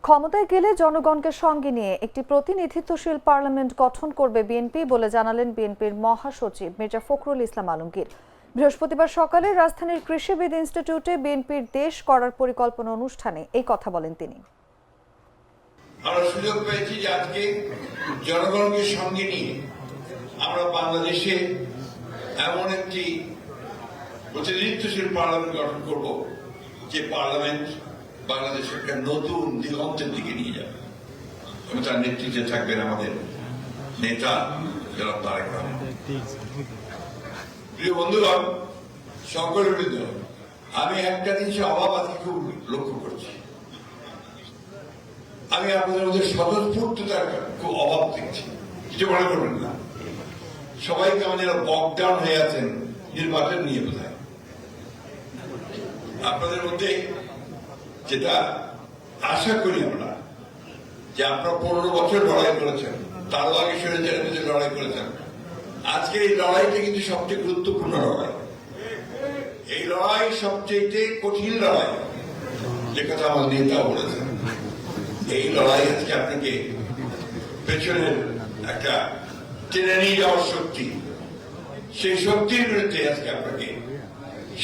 ক্ষমতায় গেলে জনগণকে সঙ্গে নিয়ে একটি প্রতিনিধিত্বশীল পার্লামেন্ট গঠন করবে বিএনপি বলে জানালেন বিএনপির মহাসচিব মির্জা ফখরুল ইসলাম আলমগীর। বৃহস্পতিবার সকালে রাজধানীর কৃষিবিদ ইনস্টিটিউটে বিএনপির দেশ করার পরিকল্পনা অনুষ্ঠানে এই কথা বলেন তিনি। আমরা সুযোগ পেয়েছি যে আজকে জনগণকে সঙ্গে নিয়ে আমরা বাংলাদেশে এমন একটি প্রতিনিধিত্বশীল পার্লামেন্ট গঠন করব যে পার্লামেন্ট বাংলাদেশকে একটা নতুন দিগন্তের দিকে নিয়ে যাবে এবং তার নেতৃত্বে থাকবেন আমাদের নেতা জনাব তারেক রহমান। প্রিয় বন্ধুগণ, সকলের বিরুদ্ধে আমি একটা জিনিসের অভাব আজকে খুব লক্ষ্য করছি। আমি আপনাদের মধ্যে স্বতঃস্ফূর্ততার খুব অভাব দেখছি, কিছু মনে করবেন না। সবাই কেমন যেন বকডাউন হয়ে আছেন নির্বাচন নিয়ে বোধহয়। আপনাদের মধ্যে যেটা আশা করি আমরা যে আপনারা 15 বছর লড়াই করেছেন, তারও আগে স্বৈরাচারের বিরুদ্ধে লড়াই করেছেন। আজকের এই লড়াইটা কিন্তু সবচেয়ে গুরুত্বপূর্ণ লড়াই। এই লড়াই সবচেয়ে কঠিন লড়াই, যে কথা আমার নেতা বলেছেন। এই লড়াই আজকে আপনাকে পেছনের একটা টেনে নিয়ে যাওয়ার শক্তি, সেই শক্তির বিরুদ্ধে আজকে আপনাকে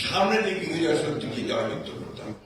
সামনের দিকে যাওয়ার শক্তিকে জয়যুক্ত করতে হবে।